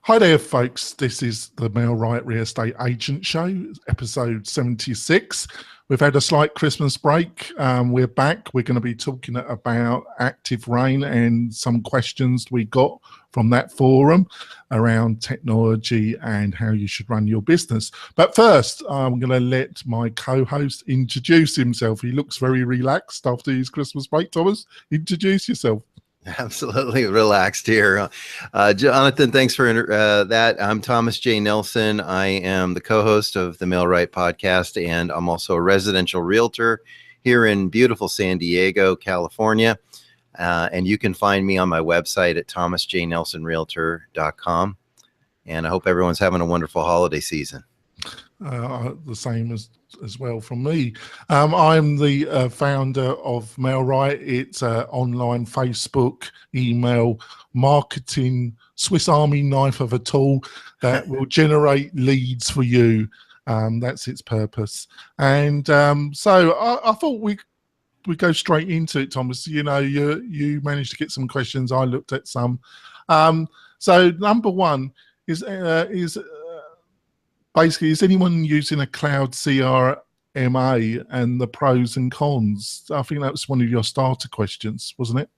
Hi there, folks. This is the Mel Wright Real Estate Agent Show, episode 76. We've had a slight Christmas break. We're back. We're going to be talking about Active Rain and some questions we got from that forum around technology and how you should run your business. But first, I'm going to let my co-host introduce himself. He looks very relaxed after his Christmas break. Thomas, introduce yourself. Absolutely relaxed here. Jonathan, thanks for that. I'm Thomas J. Nelson. I am the co-host of the Mel Wright podcast, and I'm also a residential realtor here in beautiful San Diego, California. And you can find me on my website at thomasjnelsonrealtor.com. And I hope everyone's having a wonderful holiday season. The same as well from me. I'm the founder of Mel Wright. It's an online Facebook, email, marketing, Swiss Army knife of a tool that will generate leads for you. That's its purpose. And so I thought we go straight into it, Thomas. You know, you managed to get some questions. I looked at some. So number one is basically, is anyone using a cloud CRMA and the pros and cons? I think that was one of your starter questions, wasn't it?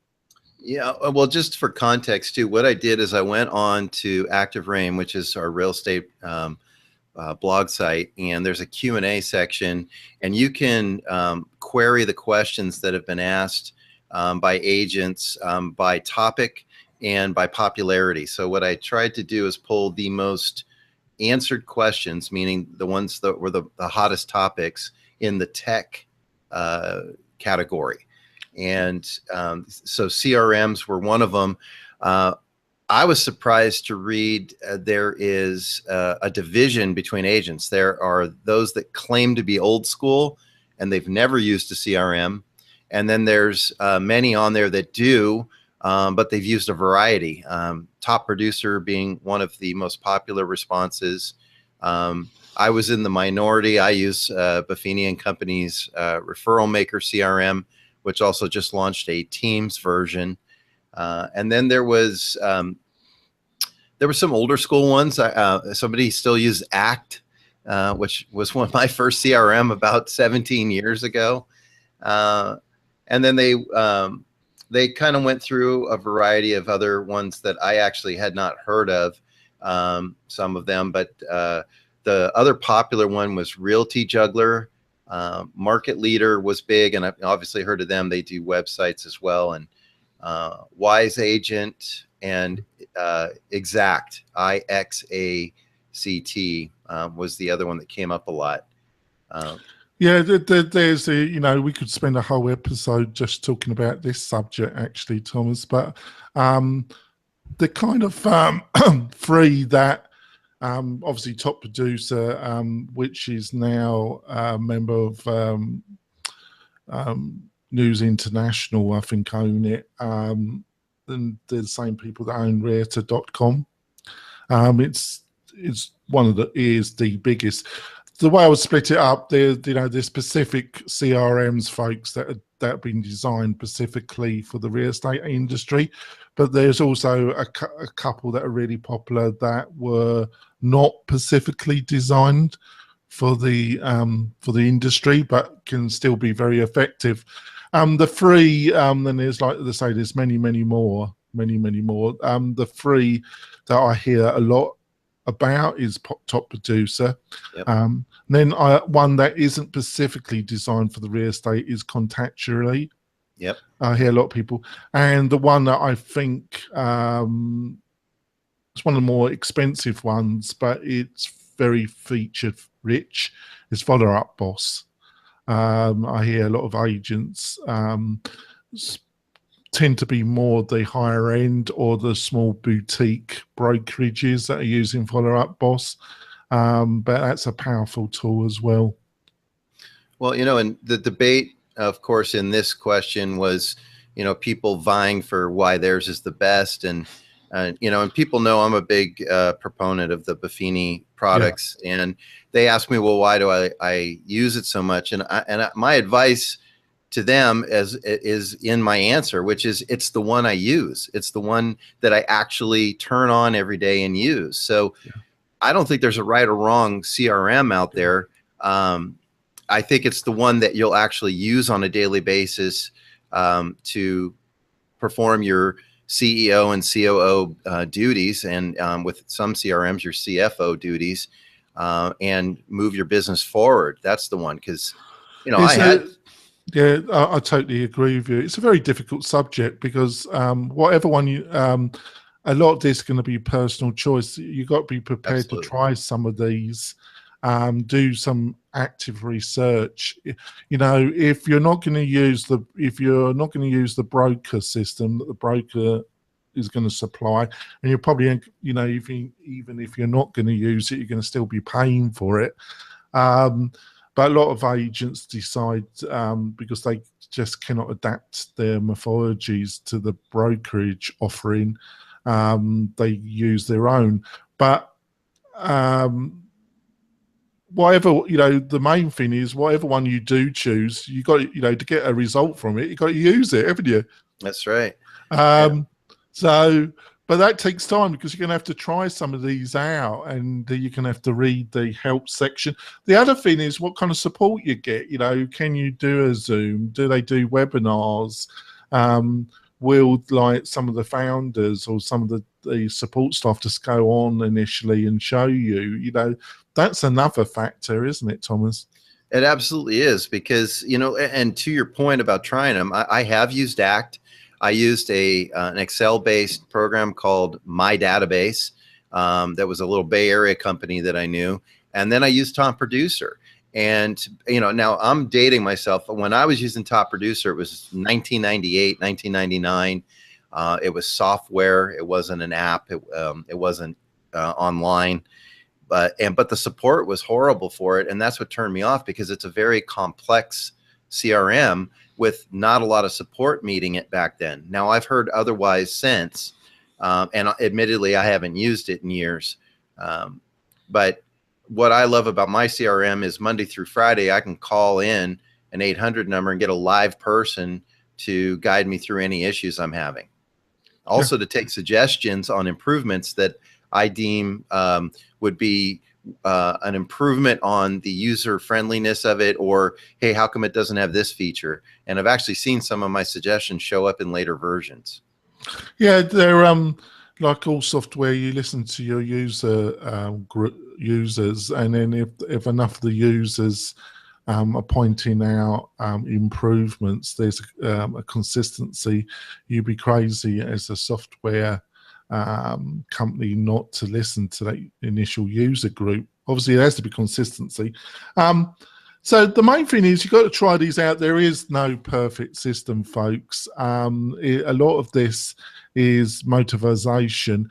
Yeah, well, just for context too, what I did is I went on to Active Rain, which is our real estate blog site, and there's a Q&A section, and you can query the questions that have been asked by agents by topic and by popularity. So what I tried to do is pull the most answered questions, meaning the ones that were the hottest topics in the tech category. And so CRMs were one of them. I was surprised to read there is a division between agents. There are those that claim to be old school and they've never used a CRM. And then there's many on there that do, but they've used a variety. Top Producer being one of the most popular responses. I was in the minority. I use Buffini & Company's Referral Maker CRM, which also just launched a Teams version. And then there were some older school ones. Somebody still used ACT, which was one of my first CRM about 17 years ago. And then they kind of went through a variety of other ones that I actually had not heard of, some of them, but the other popular one was Realty Juggler. Market Leader was big, and I've obviously heard of them. They do websites as well. And Wise Agent and Exact, IXACT, was the other one that came up a lot. Yeah, there's we could spend a whole episode just talking about this subject, actually, Thomas. But the kind of free that obviously Top Producer, which is now a member of News International, I think, own it. And they're the same people that own Realtor.com. It's one of the biggest. The way I would split it up, there's specific CRMs, folks, that have been designed specifically for the real estate industry, but there's also a couple that are really popular that were not specifically designed for the industry, but can still be very effective. The free, then there's, like they say, there's many more. The free that I hear a lot about is Top Producer. Yep. Then one that isn't specifically designed for the real estate is Contactually. Yep. I hear a lot of people, and the one that I think it's one of the more expensive ones, but it's very feature rich, is Follow Up Boss. I hear a lot of agents tend to be more the higher end or the small boutique brokerages that are using Follow Up Boss. But that's a powerful tool as well. Well, and the debate, of course, in this question was, people vying for why theirs is the best. And people know I'm a big proponent of the Buffini products. Yeah. And they ask me, well, why do I use it so much? And my advice to them as is in my answer, which is it's the one I use. It's the one that I actually turn on every day and use. So I don't think there's a right or wrong CRM out there. I think it's the one that you'll actually use on a daily basis to perform your CEO and COO duties, and with some CRMs, your CFO duties, and move your business forward. That's the one, because yeah, I totally agree with you. It's a very difficult subject because whatever one you, a lot of this is going to be personal choice. You've got to be prepared Absolutely. to try some of these, do some active research. You know, if you're not going to use the broker system that the broker is going to supply, and you're probably, you know, even if you're not going to use it, you're going to still be paying for it. But a lot of agents decide because they just cannot adapt their methodologies to the brokerage offering, they use their own. But whatever, you know, the main thing is whatever one you do choose, you got, you know, to get a result from it, you got to use it, haven't you? That's right. So, but that takes time because you're going to have to try some of these out, and you're going to have to read the help section. The other thing is what kind of support you get. You know, can you do a Zoom? Do they do webinars? Will, like, some of the founders or some of the support staff just go on initially and show you? You know, that's another factor, isn't it, Thomas? It absolutely is, because, you know, and to your point about trying them, I have used ACT. I used an Excel-based program called My Database. That was a little Bay Area company that I knew. And then I used Top Producer. And, you know, now I'm dating myself. When I was using Top Producer, it was 1998, 1999. It was software. It wasn't an app. It wasn't online. But the support was horrible for it. And that's what turned me off, because it's a very complex CRM with not a lot of support meeting it back then. Now I've heard otherwise since, and admittedly I haven't used it in years. But what I love about my CRM is Monday through Friday, I can call in an 800 number and get a live person to guide me through any issues I'm having. Also to take suggestions on improvements that I deem would be an improvement on the user friendliness of it, or, hey, how come it doesn't have this feature? And I've actually seen some of my suggestions show up in later versions. Yeah, they're like all software, you listen to your users, and then if enough of the users are pointing out improvements, there's a consistency. You'd be crazy as a software company not to listen to that initial user group. Obviously, there has to be consistency. So the main thing is you've got to try these out. There is no perfect system, folks. A lot of this is motivation.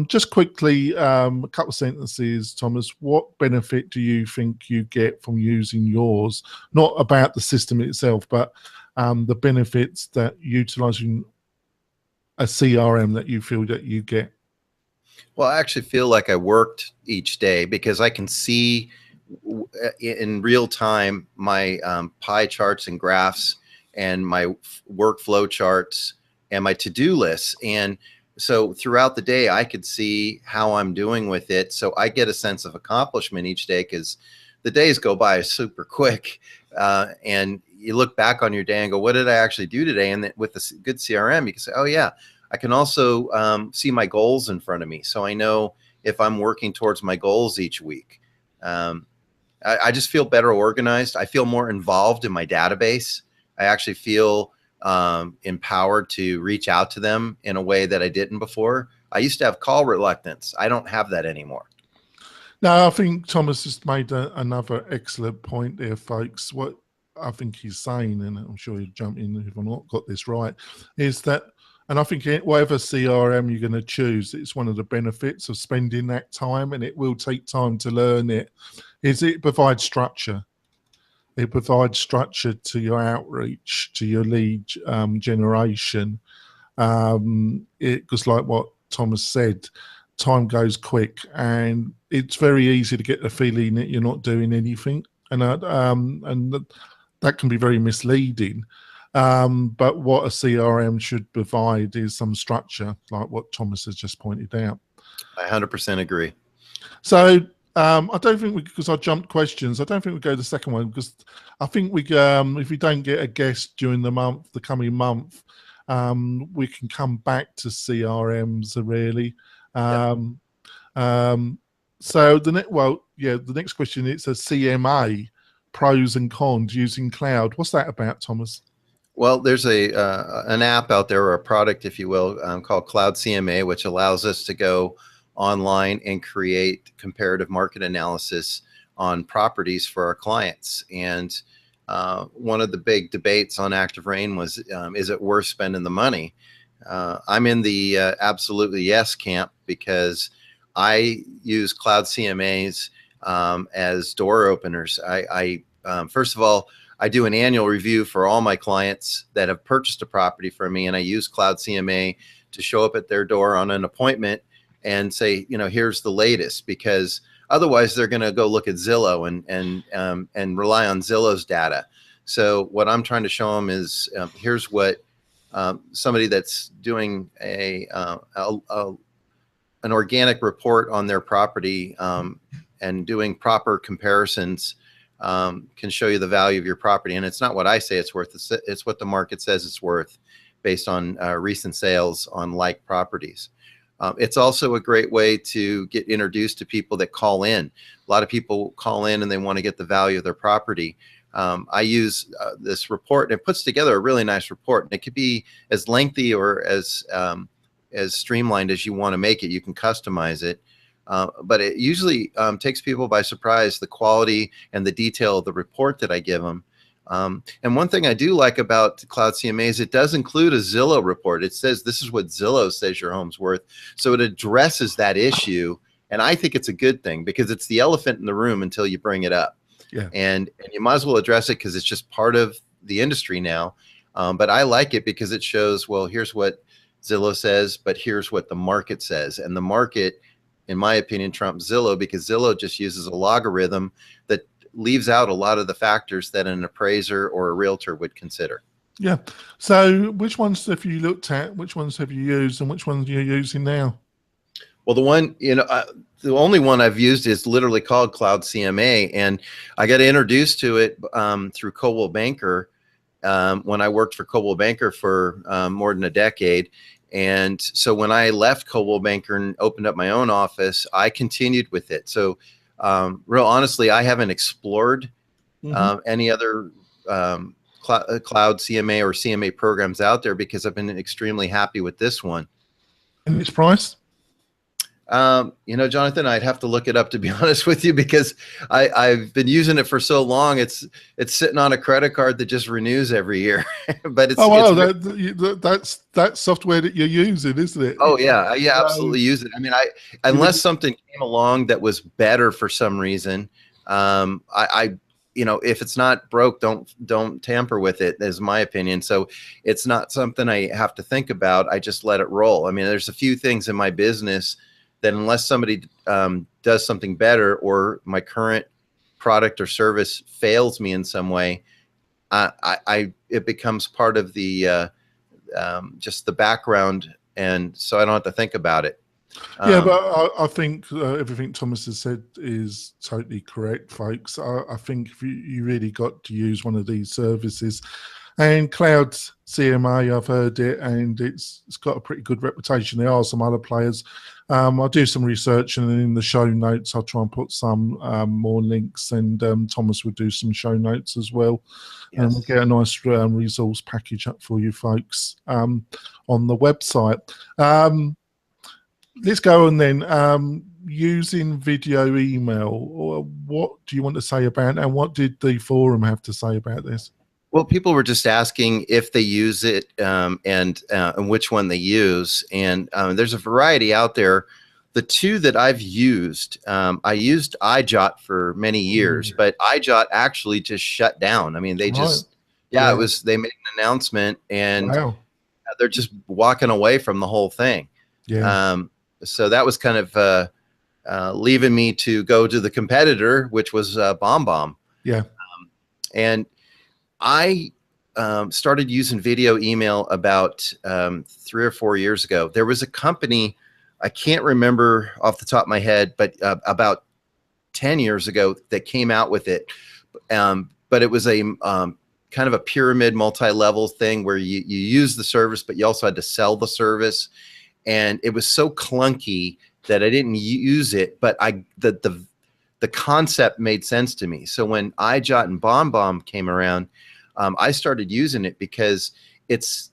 Just quickly, a couple of sentences, Thomas. What benefit do you think you get from using yours? Not about the system itself, but the benefits that utilizing a CRM that you feel that you get. Well, I actually feel like I worked each day, because I can see in real time my pie charts and graphs and my workflow charts and my to-do lists. And so throughout the day, I could see how I'm doing with it. So I get a sense of accomplishment each day, because the days go by super quick. And you look back on your day and go, what did I actually do today? And with a good CRM, you can say, oh yeah, I can also see my goals in front of me. So I know if I'm working towards my goals each week. I just feel better organized. I feel more involved in my database. I actually feel empowered to reach out to them in a way that I didn't before. I used to have call reluctance. I don't have that anymore. No, I think Thomas has made another excellent point there, folks. What I think he's saying, and I'm sure he'll jump in if I've not got this right, is that, and I think whatever CRM you're going to choose, it's one of the benefits of spending that time, and it will take time to learn it, is it provides structure. It provides structure to your outreach, to your lead generation. Because like what Thomas said, time goes quick, and it's very easy to get the feeling that you're not doing anything. And that can be very misleading. But what a CRM should provide is some structure, like what Thomas has just pointed out. I 100% agree. So I don't think because I jumped questions, I don't think we go to the second one, because I think if we don't get a guest during the coming month, we can come back to CRMs really. So the next question, it's a CMA, pros and cons using cloud. What's that about, Thomas? Well, there's an app out there, or a product, if you will, called Cloud CMA, which allows us to go online and create comparative market analysis on properties for our clients. And one of the big debates on Active Rain was, is it worth spending the money? I'm in the absolutely yes camp, because I use Cloud CMAs as door openers. First of all, I do an annual review for all my clients that have purchased a property from me, and I use Cloud CMA to show up at their door on an appointment and say, here's the latest, because otherwise they're going to go look at Zillow and rely on Zillow's data. So what I'm trying to show them is, here's what somebody that's doing an organic report on their property and doing proper comparisons can show you the value of your property. And it's not what I say it's worth, it's what the market says it's worth based on recent sales on like properties. It's also a great way to get introduced to people that call in. A lot of people call in and they want to get the value of their property. I use this report, and it puts together a really nice report. And it could be as lengthy or as streamlined as you want to make it. You can customize it. But it usually takes people by surprise, the quality and the detail of the report that I give them. And one thing I do like about Cloud CMA is it does include a Zillow report. It says this is what Zillow says your home's worth. So it addresses that issue. And I think it's a good thing, because it's the elephant in the room until you bring it up. Yeah. And you might as well address it, because it's just part of the industry now. But I like it because it shows, well, here's what Zillow says, but here's what the market says. And the market, in my opinion, trumps Zillow, because Zillow just uses a logarithm that leaves out a lot of the factors that an appraiser or a realtor would consider. Yeah. So which ones have you looked at? Which ones have you used, and which ones are you using now? Well, the one, the only one I've used is literally called Cloud CMA. And I got introduced to it through Coldwell Banker when I worked for Coldwell Banker for more than a decade. And so when I left Coldwell Banker and opened up my own office, I continued with it. So real honestly, I haven't explored any other Cloud CMA or CMA programs out there, because I've been extremely happy with this one. And its price? Jonathan, I'd have to look it up, to be honest with you, because I've been using it for so long. It's sitting on a credit card that just renews every year. But it's that's software that you're using, isn't it? Oh yeah, I absolutely use it. I mean, unless something came along that was better for some reason, if it's not broke, don't tamper with it, is my opinion. So it's not something I have to think about. I just let it roll. I mean, there's a few things in my business that unless somebody does something better, or my current product or service fails me in some way, it becomes part of the just the background, and so I don't have to think about it. Yeah, but I think everything Thomas has said is totally correct, folks. I think if you really got to use one of these services, and Cloud CMA, I've heard it, and it's got a pretty good reputation. There are some other players. I'll do some research, and in the show notes, I'll try and put some more links, and Thomas will do some show notes as well. Yes. And we'll get a nice resource package up for you folks on the website. Let's go on then. Using video email, or what do you want to say about it, and what did the forum have to say about this? Well, people were just asking if they use it and which one they use. And there's a variety out there. The two that I've used, I used iJot for many years, but iJot actually just shut down. I mean, they just, they made an announcement, and they're just walking away from the whole thing. Yeah. So that was kind of leaving me to go to the competitor, which was BombBomb. Yeah. And I started using video email about 3 or 4 years ago. There was a company, I can't remember off the top of my head, but about 10 years ago that came out with it. But it was a kind of a pyramid multi-level thing where you use the service, but you also had to sell the service. And it was so clunky that I didn't use it, but the concept made sense to me. So when iJot and BombBomb came around, I started using it because it's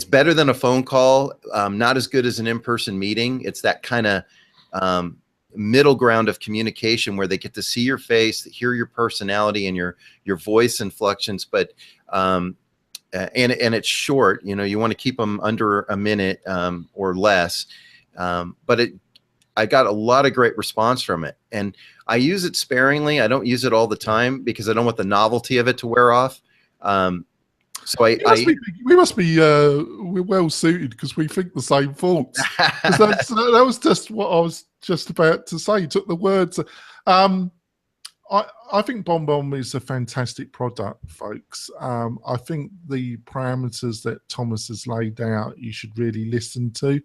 better than a phone call, not as good as an in-person meeting. It's that kind of middle ground of communication where they get to see your face, hear your personality and your voice inflections, but and it's short. You know, you want to keep them under a minute or less. But I got a lot of great response from it, and I use it sparingly. I don't use it all the time because I don't want the novelty of it to wear off. So we must be we're well suited because we think the same thoughts. that was just what I was just about to say. You took the words. I think BombBomb is a fantastic product, folks. I think the parameters that Thomas has laid out, you should really listen to.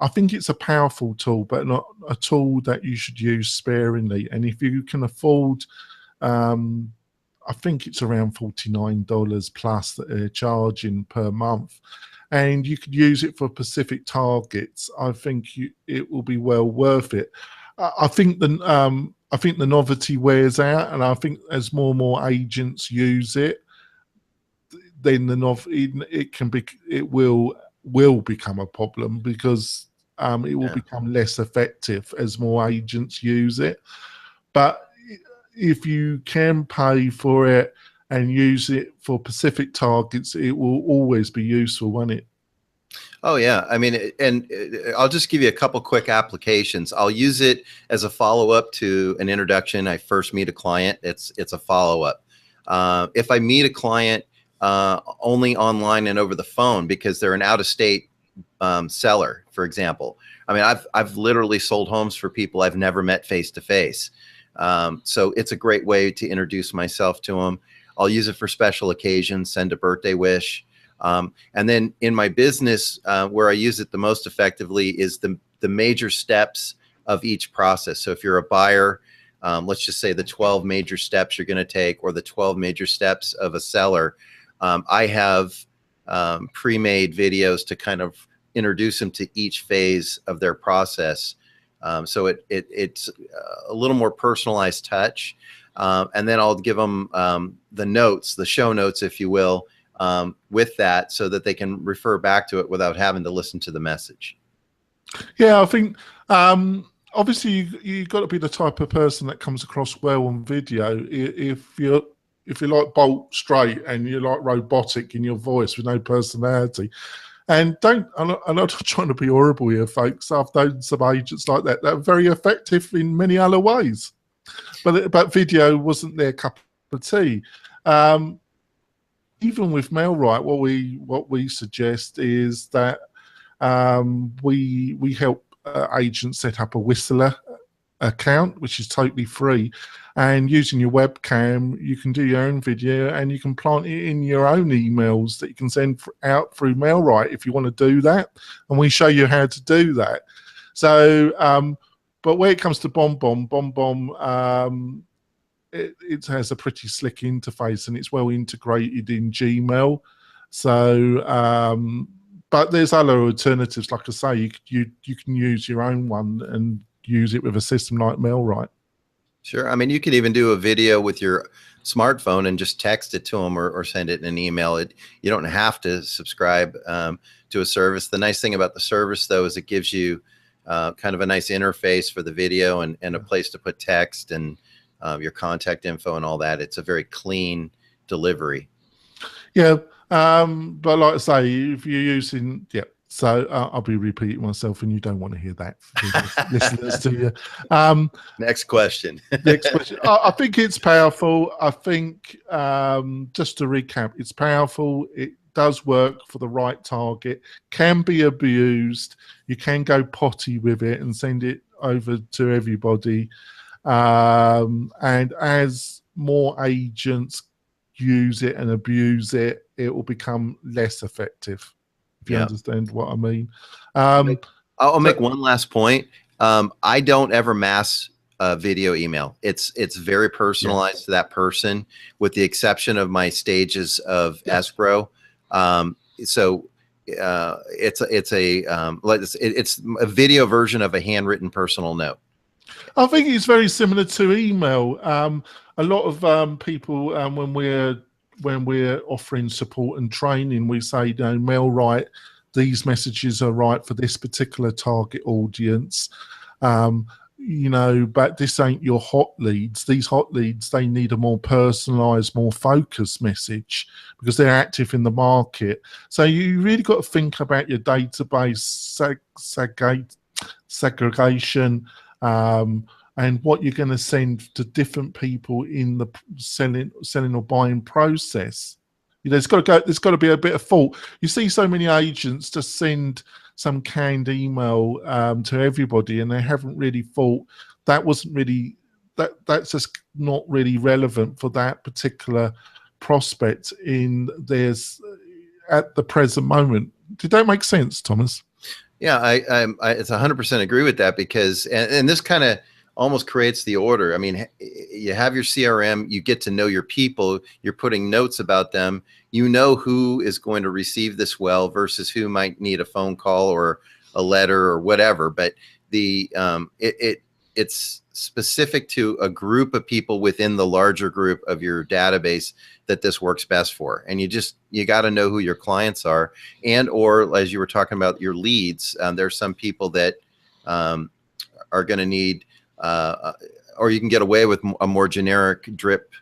I think it's a powerful tool, but not a tool that you should use sparingly. And if you can afford, I think it's around $49 plus that they're charging per month, and you could use it for specific targets. I think it will be well worth it. I think the novelty wears out, and I think as more and more agents use it, then it will become a problem because it will become less effective as more agents use it. But if you can pay for it and use it for specific targets, it will always be useful, won't it? Oh yeah, I mean, and I'll just give you a couple quick applications. I'll use it as a follow-up to an introduction. I first meet a client. It's a follow-up. If I meet a client only online and over the phone because they're an out-of-state seller, for example. I mean, I've literally sold homes for people I've never met face to face. So it's a great way to introduce myself to them. I'll use it for special occasions, send a birthday wish. And then in my business, where I use it the most effectively is the major steps of each process. So if you're a buyer, let's just say the 12 major steps you're going to take, or the 12 major steps of a seller. I have pre-made videos to kind of introduce them to each phase of their process. So it's a little more personalized touch. And then I'll give them the notes, the show notes, if you will, with that, so that they can refer back to it without having to listen to the message. Yeah, I think obviously you've got to be the type of person that comes across well on video. If you're like bolt straight and you're like robotic in your voice with no personality, and I'm not trying to be horrible here, folks. I've known some agents like that are very effective in many other ways, but video wasn't their cup of tea. Even with MailRight, what we suggest is that we help agents set up a Whistler account, which is totally free, and using your webcam you can do your own video and you can plant it in your own emails that you can send out through MailRight if you want to do that, and we show you how to do that. So but when it comes to BombBomb, it has a pretty slick interface and it's well integrated in Gmail. So but there's other alternatives. Like I say, you can use your own one and use it with a system like MailRight. Sure. I mean, you could even do a video with your smartphone and just text it to them, or send it in an email. You don't have to subscribe to a service. The nice thing about the service, though, is it gives you kind of a nice interface for the video and a place to put text and your contact info and all that. It's a very clean delivery. Yeah. But like I say, if you're using, so I'll be repeating myself, and you don't want to hear that, listeners, do you? Next question. Next question. I think it's powerful. I think, just to recap, it's powerful. It does work for the right target, can be abused. You can go potty with it and send it over to everybody. And as more agents use it and abuse it, it will become less effective. If you understand what I mean. I'll make one last point. I don't ever mass video email. It's very personalized to that person, with the exception of my stages of escrow. So it's a video version of a handwritten personal note. I think it's very similar to email. A lot of people, when we're offering support and training, we say, mail right, these messages are right for this particular target audience. But this ain't your hot leads. These hot leads, they need a more personalized, more focused message because they're active in the market. So you really got to think about your database segregation, and what you're going to send to different people in the selling or buying process. There's got to be a bit of thought. You see so many agents just send some canned email to everybody, and they haven't really thought that's just not really relevant for that particular prospect at the present moment. Did that make sense, Thomas? Yeah, I it's 100% agree with that, because and this kind of almost creates the order. I mean, you have your CRM, you get to know your people, you're putting notes about them, you know who is going to receive this well versus who might need a phone call or a letter or whatever. But it's specific to a group of people within the larger group of your database that this works best for. And you got to know who your clients are, or as you were talking about your leads, there's some people that are going to need, or you can get away with a more generic drip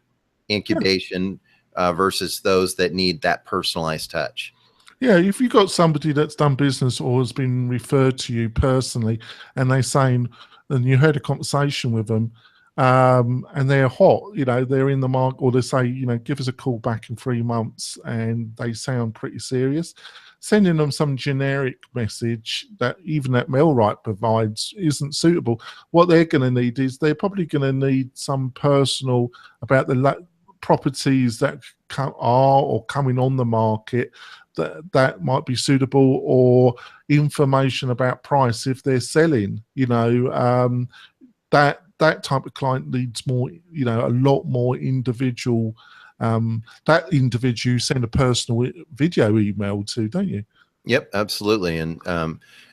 incubation versus those that need that personalized touch. Yeah, if you've got somebody that's done business or has been referred to you personally, and they're saying, and you had a conversation with them, and they're hot, they're in the market, or they say, give us a call back in 3 months, and they sound pretty serious. Sending them some generic message that even that MailRight provides isn't suitable. What they're going to need is they're probably going to need some personal about the properties that are or coming on the market that might be suitable, or information about price if they're selling. That type of client needs more, a lot more individual. That individual you send a personal video email to, don't you? Yep, absolutely. And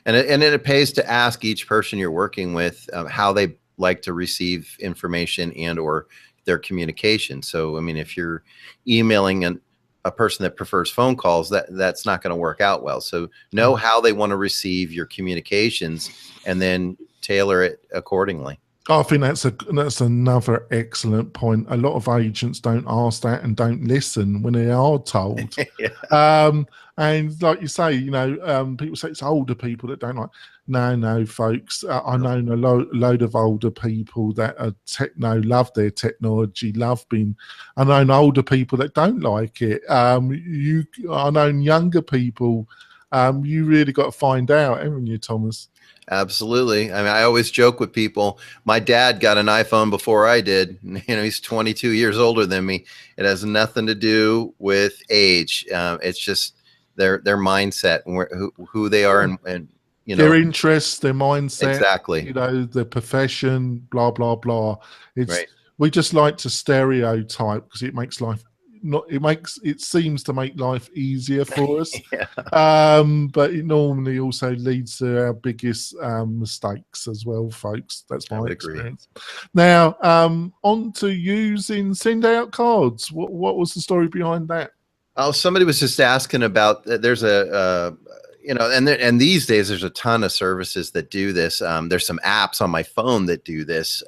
it pays to ask each person you're working with how they like to receive information and or their communication. So, I mean, if you're emailing a person that prefers phone calls, that's not going to work out well. So know how they want to receive your communications and then tailor it accordingly. I think that's another excellent point. A lot of agents don't ask that and don't listen when they are told. And like you say, people say it's older people that don't like. No, folks. I know a load of older people that are love their technology, I know older people that don't like it. I know younger people. You really got to find out, haven't you, Thomas? Absolutely. I mean, I always joke with people. My dad got an iPhone before I did. He's 22 years older than me. It has nothing to do with age. It's just their mindset and who they are, and their interests, their mindset, exactly. Their profession, blah blah blah. Right. We just like to stereotype because it makes life. It seems to make life easier for us. But it normally also leads to our biggest mistakes as well, folks. That's my experience. Now, on to using send out cards. What was the story behind that? Oh, somebody was just asking about, there's and these days there's a ton of services that do this. There's some apps on my phone that do this,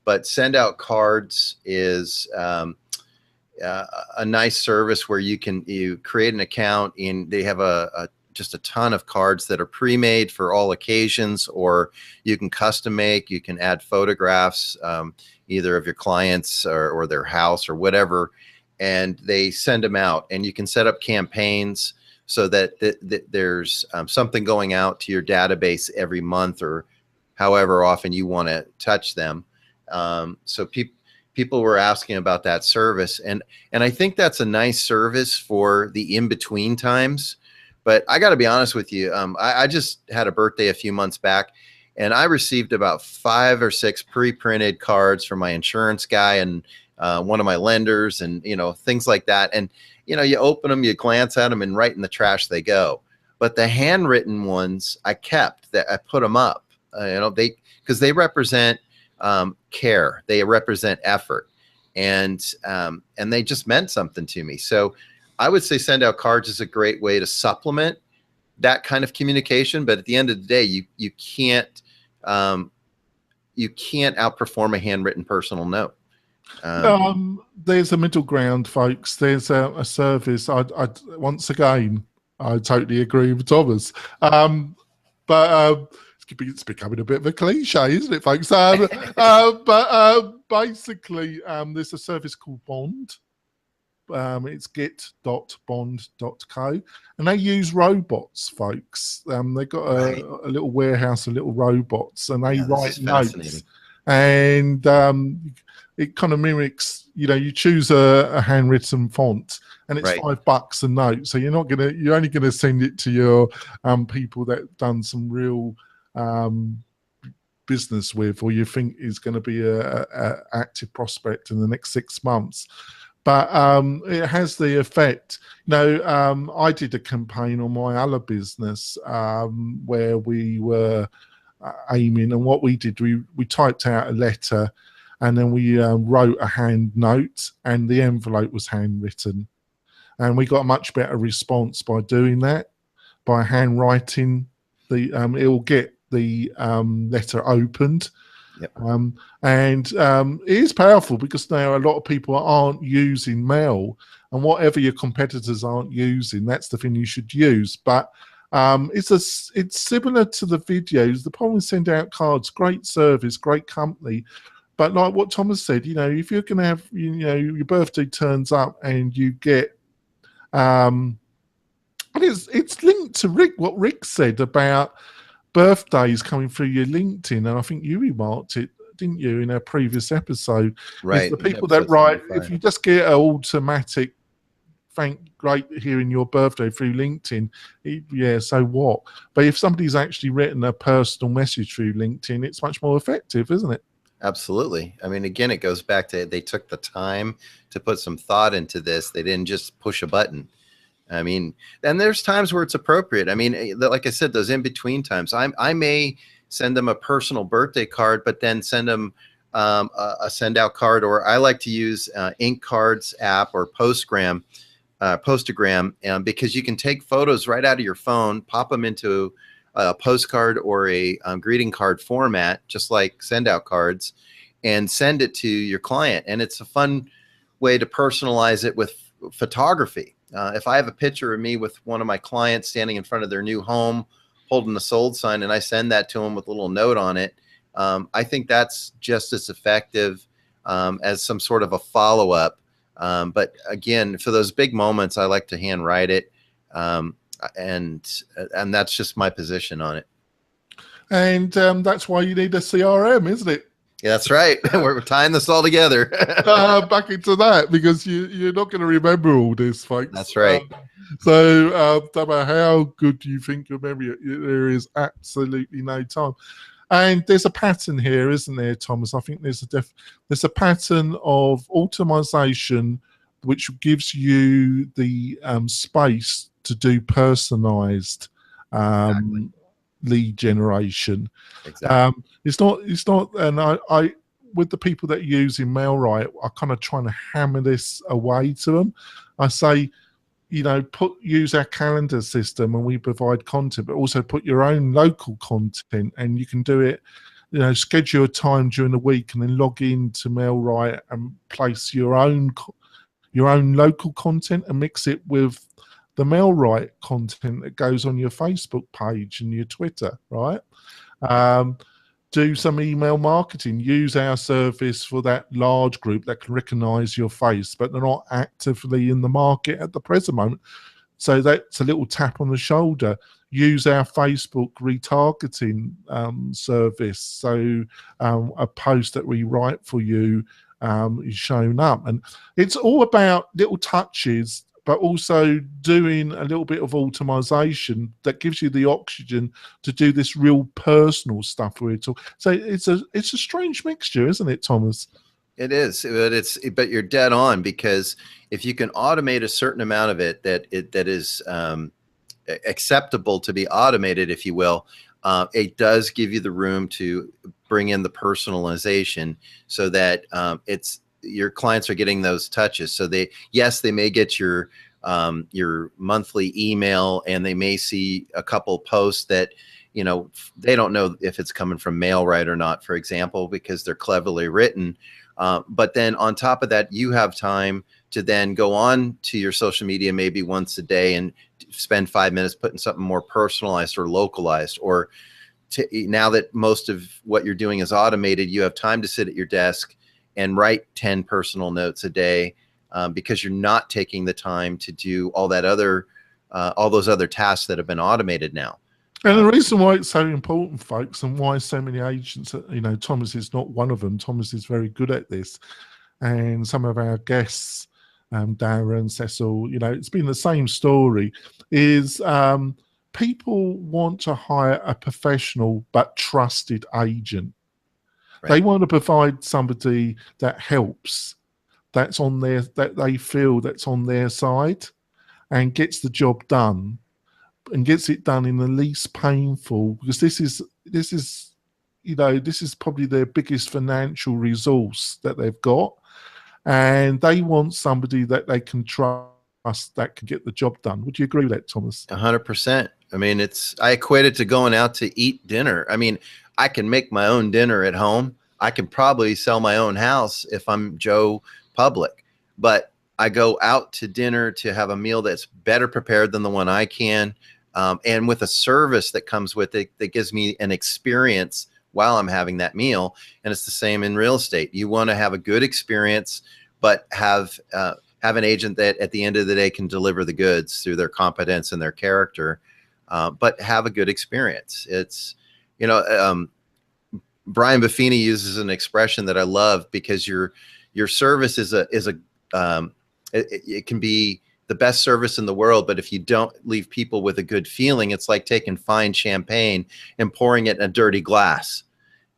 but send out cards is a nice service where you create an account and they have just a ton of cards that are pre-made for all occasions, or you can custom make. You can add photographs, either of your clients or their house or whatever, and they send them out. And you can set up campaigns so that there's something going out to your database every month or however often you want to touch them. So people were asking about that service, and I think that's a nice service for the in-between times. But I got to be honest with you, I just had a birthday a few months back, and I received about 5 or 6 pre-printed cards from my insurance guy and one of my lenders, and things like that. And you open them, you glance at them, and right in the trash they go. But the handwritten ones I kept, that I put them up, because they represent care, they represent effort, and they just meant something to me. So I would say send out cards is a great way to supplement that kind of communication. But at the end of the day, you can't outperform a handwritten personal note. There's a middle ground, folks. There's a service. Once again, I totally agree with Thomas. But it's becoming a bit of a cliche, isn't it, folks? Basically, there's a service called Bond. It's git.bond.co, and they use robots, folks. They've got a little warehouse of little robots, and they write notes. And it kind of mimics, you choose a handwritten font, and it's $5 a note. So you're only gonna send it to your people that have done some real business with, or you think is going to be a active prospect in the next 6 months. But it has the effect. I did a campaign on my other business where we were aiming, and what we did, we typed out a letter, and then we wrote a hand note, and the envelope was handwritten, and we got a much better response by doing that, by handwriting. It'll get the letter opened. Yep. And it is powerful, because now a lot of people aren't using mail, and whatever your competitors aren't using, that's the thing you should use. But it's similar to the videos. The problem is send out cards, great service, great company. But like what Thomas said, if you're going to have, your birthday turns up and you get, and it's linked to what Rick said about birthdays coming through your LinkedIn, and I think you remarked it, didn't you, in a previous episode? Right. The people that write, if you just get an automatic great hearing your birthday through LinkedIn, so what? But if somebody's actually written a personal message through LinkedIn, it's much more effective, isn't it? Absolutely. I mean, again, it goes back to, they took the time to put some thought into this. They didn't just push a button. I mean, and there's times where it's appropriate. I mean, like I said, those in-between times, I may send them a personal birthday card, but then send them a send-out card, or I like to use Ink Cards app or Postagram, because you can take photos right out of your phone, pop them into a postcard or a greeting card format, just like send-out cards, and send it to your client. And it's a fun way to personalize it with photography. If I have a picture of me with one of my clients standing in front of their new home holding a sold sign, and I send that to them with a little note on it, I think that's just as effective as some sort of a follow-up. But again, for those big moments, I like to handwrite it, and that's just my position on it. And that's why you need a CRM, isn't it? Yeah, that's right. We're tying this all together. Back into that, because you're not going to remember all this, folks. That's right. So no matter how good you think your memory, there is absolutely no time. And there's a pattern here, isn't there, Thomas? I think there's a pattern of automation which gives you the space to do personalized Exactly. lead generation. Exactly. It's not, and I with the people that are using MailRite, I kind of trying to hammer this away to them. I say, use our calendar system, and we provide content, but also put your own local content, and you can do it, schedule a time during the week and then log in to MailRite and place your own local content and mix it with the MailRite content that goes on your Facebook page and your Twitter, right? Do some email marketing. Use our service for that large group that can recognize your face, but they're not actively in the market at the present moment. So that's a little tap on the shoulder. Use our Facebook retargeting service. So a post that we write for you is shown up. And it's all about little touches, but also doing a little bit of automation that gives you the oxygen to do this real personal stuff we're talking. So it's a strange mixture, isn't it, Thomas? It is, but you're dead on, because if you can automate a certain amount of it that is acceptable to be automated, if you will, it does give you the room to bring in the personalization, so that your clients are getting those touches. So they may get your monthly email, and they may see a couple posts that, you know, they don't know if it's coming from MailRite or not, for example, because they're cleverly written. But then on top of that, you have time to then go on to your social media maybe once a day and spend 5 minutes putting something more personalized or localized. Or now that most of what you're doing is automated, you have time to sit at your desk and write 10 personal notes a day, because you're not taking the time to do all those other tasks that have been automated now. And the reason why it's so important, folks, and why so many agents, you know, Thomas is not one of them. Thomas is very good at this. And some of our guests, Darren, Cecil, you know, it's been the same story, is people want to hire a professional but trusted agent. Right. They want to provide somebody that helps, that they feel that's on their side and gets the job done. And gets it done in the least painful, because this is you know, this is probably their biggest financial resource that they've got, and they want somebody that they can trust that can get the job done. Would you agree with that, Thomas? 100%. I mean, I equate it to going out to eat dinner. I mean, I can make my own dinner at home. I can probably sell my own house if I'm Joe Public, but I go out to dinner to have a meal that's better prepared than the one I can. And with a service that comes with it that gives me an experience while I'm having that meal. And it's the same in real estate. You want to have a good experience, but have an agent that at the end of the day can deliver the goods through their competence and their character, but have a good experience. It's, you know, Brian Buffini uses an expression that I love, because your service it can be the best service in the world, but if you don't leave people with a good feeling, it's like taking fine champagne and pouring it in a dirty glass.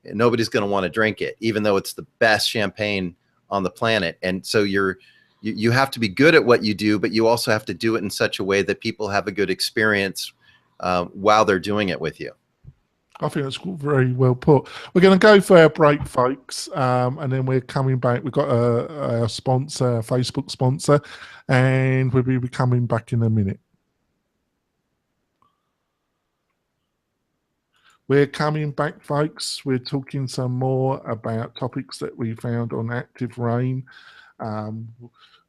And nobody's going to want to drink it, even though it's the best champagne on the planet. And so you have to be good at what you do, but you also have to do it in such a way that people have a good experience while they're doing it with you. I think that's very well put. We're going to go for our break, folks, and then we're coming back. We've got a sponsor, a Facebook sponsor, and we'll be coming back in a minute. We're coming back, folks. We're talking some more about topics that we found on Active Rain.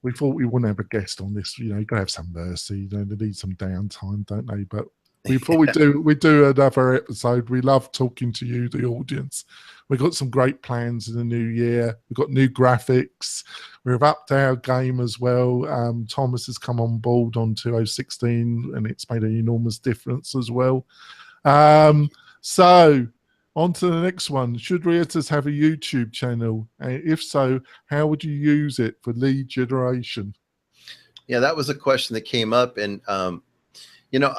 We thought we wouldn't have a guest on this. You know, you got to have some mercy. You know, they need some downtime, don't they? But before we do another episode, we love talking to you, the audience. We've got some great plans in the new year. We've got new graphics. We've upped our game as well. Thomas has come on board on 2016, and it's made an enormous difference as well. So on to the next one. Should realtors have a YouTube channel? If so, how would you use it for lead generation? Yeah, that was a question that came up, and you know,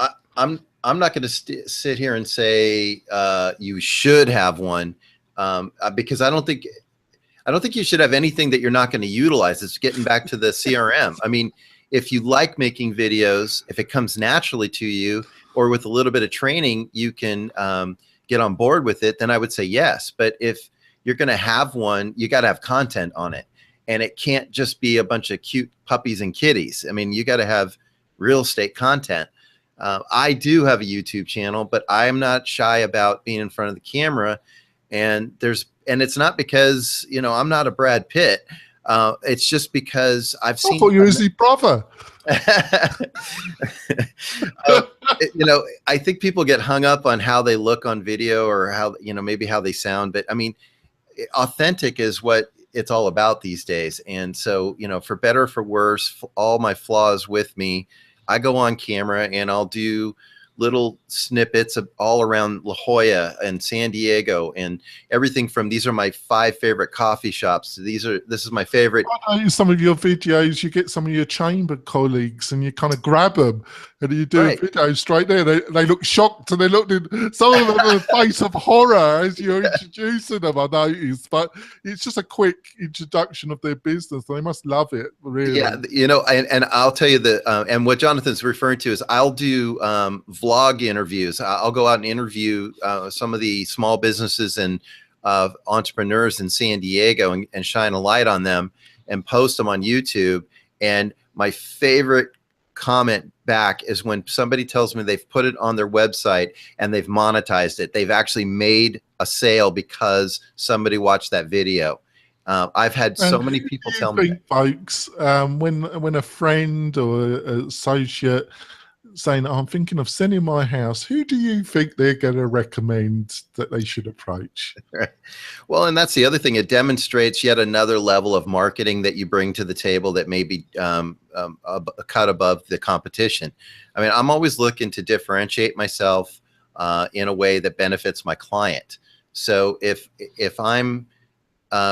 I'm not going to sit here and say you should have one, because I don't think you should have anything that you're not going to utilize. It's getting back to the CRM. I mean, if you like making videos, if it comes naturally to you, or with a little bit of training, you can get on board with it, then I would say yes. But if you're going to have one, you got to have content on it, and it can't just be a bunch of cute puppies and kitties. I mean, you got to have real estate content. I do have a YouTube channel, but I am not shy about being in front of the camera. And it's not because, you know, I'm not a Brad Pitt. It's just because I've seen. I thought you was his brother. You know, I think people get hung up on how they look on video, or how, you know, maybe how they sound. But I mean, authentic is what it's all about these days. And so, you know, for better or for worse, all my flaws with me, I go on camera and I'll do little snippets of all around La Jolla and San Diego, and everything from these are my 5 favorite coffee shops. This is my favorite. I know some of your videos, you get some of your chamber colleagues and you kind of grab them and you do a video straight there. They look shocked and they looked in, some of them have a face of horror as you're introducing them, I noticed. But it's just a quick introduction of their business. They must love it, really. Yeah, you know, and I'll tell you that, and what Jonathan's referring to is I'll do vlog interviews. I'll go out and interview some of the small businesses and entrepreneurs in San Diego and shine a light on them and post them on YouTube. And my favorite comment back is when somebody tells me they've put it on their website and they've monetized it. They've actually made a sale because somebody watched that video. I've had so many people tell me that. Folks, when a friend or an associate saying, I'm thinking of selling my house, who do you think they're going to recommend that they should approach? Right. Well, and that's the other thing. It demonstrates yet another level of marketing that you bring to the table that may be a cut above the competition. I mean, I'm always looking to differentiate myself in a way that benefits my client. So if I'm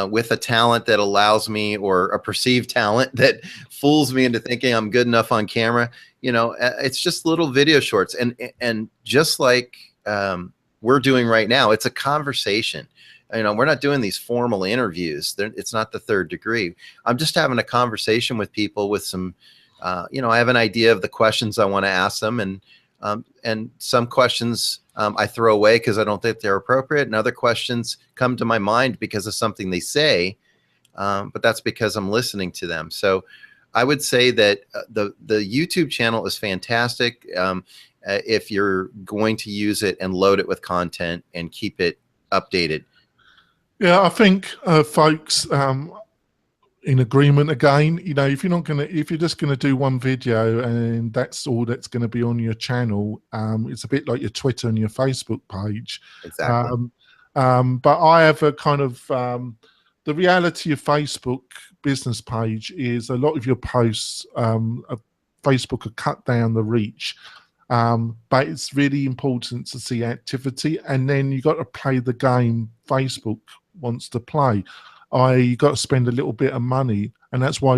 with a talent that allows me, or a perceived talent that fools me into thinking I'm good enough on camera, you know, it's just little video shorts. And just like we're doing right now, it's a conversation. You know, we're not doing these formal interviews. It's not the third degree. I'm just having a conversation with people with some, you know, I have an idea of the questions I want to ask them. And some questions I throw away because I don't think they're appropriate, and other questions come to my mind because of something they say, but that's because I'm listening to them. So I would say that the YouTube channel is fantastic if you're going to use it and load it with content and keep it updated. Yeah, I think folks, in agreement again, you know, if you're just gonna do one video and that's all that's gonna be on your channel, it's a bit like your Twitter and your Facebook page. Exactly. But I have a kind of the reality of Facebook business page is a lot of your posts, Facebook have cut down the reach. But it's really important to see activity, and then you got to play the game Facebook wants to play. You got to spend a little bit of money, and that's why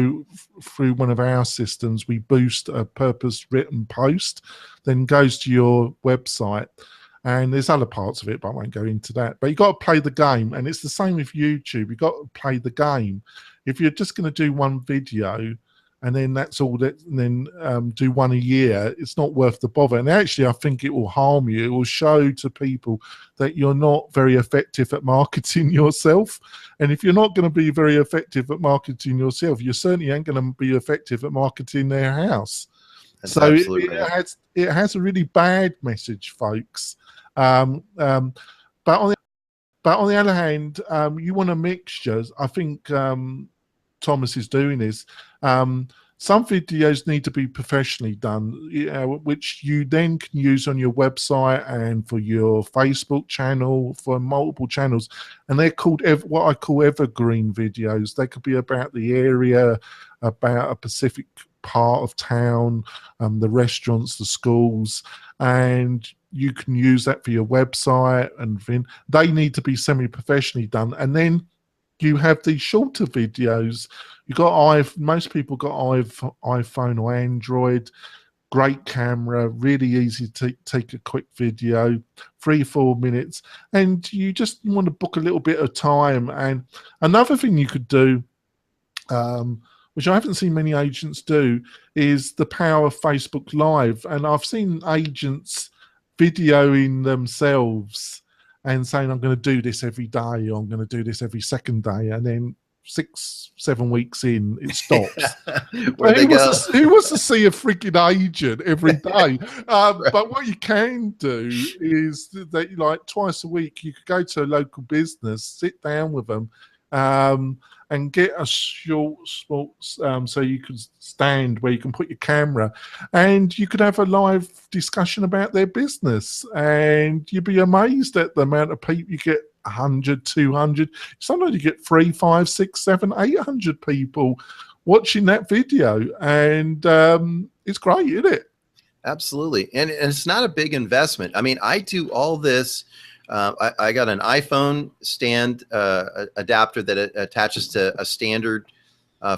through one of our systems we boost a purpose-written post, then goes to your website, and there's other parts of it, but I won't go into that. But you got to play the game, and it's the same with YouTube. You got to play the game. If you're just going to do one video and then that's all that, and then do one a year, it's not worth the bother. And actually, I think it will harm you. It will show to people that you're not very effective at marketing yourself. And if you're not going to be very effective at marketing yourself, you certainly ain't going to be effective at marketing their house. That's so it has a really bad message, folks. But on the other hand, you want a mixture. I think Thomas is doing this. Some videos need to be professionally done, which you then can use on your website and for your Facebook channel, for multiple channels. And they're called what I call evergreen videos. They could be about the area, about a specific part of town, the restaurants, the schools, and you can use that for your website. And then they need to be semi-professionally done. And then you have these shorter videos. You got most people got iPhone or Android, great camera, really easy to take a quick video, 3-4 minutes, and you just want to book a little bit of time. And another thing you could do, which I haven't seen many agents do, is the power of Facebook Live. And I've seen agents videoing themselves and saying, I'm going to do this every day, or I'm going to do this every second day, and then 6-7 weeks in, it stops. Who wants to see a freaking agent every day? Right. But what you can do is that, like, twice a week, you could go to a local business, sit down with them, and get a short so you can stand where you can put your camera, and you could have a live discussion about their business, and you'd be amazed at the amount of people you get. 100, 200, sometimes you get 3, 5, 6, 7, 800 people watching that video, and it's great, isn't it? Absolutely. And it's not a big investment. I mean, I do all this. I got an iPhone stand adapter that attaches to a standard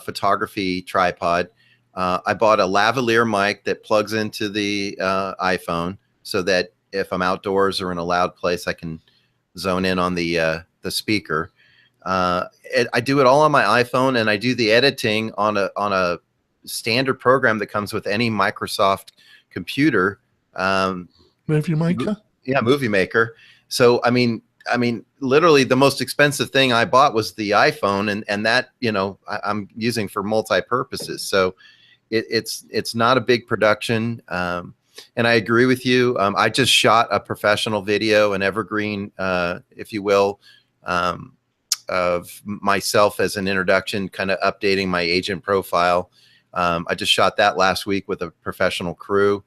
photography tripod. I bought a lavalier mic that plugs into the iPhone so that if I'm outdoors or in a loud place, I can zone in on the speaker. I do it all on my iPhone, and I do the editing on a standard program that comes with any Microsoft computer. Movie Maker? Yeah, Movie Maker. So I mean, literally the most expensive thing I bought was the iPhone, and that, you know, I'm using for multi-purposes. So it's not a big production. And I agree with you. I just shot a professional video, an evergreen, if you will, of myself as an introduction, kind of updating my agent profile. I just shot that last week with a professional crew.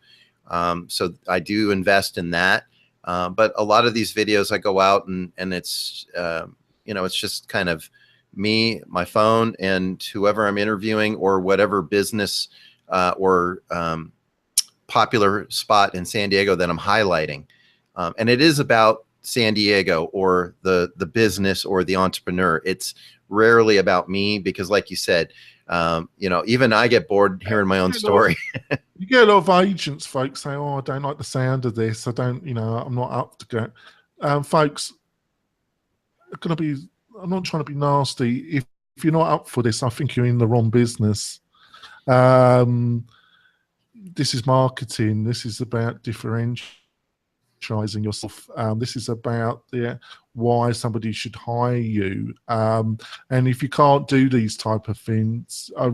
So I do invest in that. But a lot of these videos I go out and it's, you know, it's just kind of me, my phone, and whoever I'm interviewing or whatever business or popular spot in San Diego that I'm highlighting. And it is about San Diego or the business or the entrepreneur. It's rarely about me because, like you said, you know, even I get bored hearing my own story. You get a lot of agents, folks, say, "Oh, I don't like the sound of this. I don't, you know, I'm not up to go." Folks, I'm not trying to be nasty. If you're not up for this, I think you're in the wrong business. This is marketing. This is about differentiating yourself. This is about why somebody should hire you. And if you can't do these type of things, I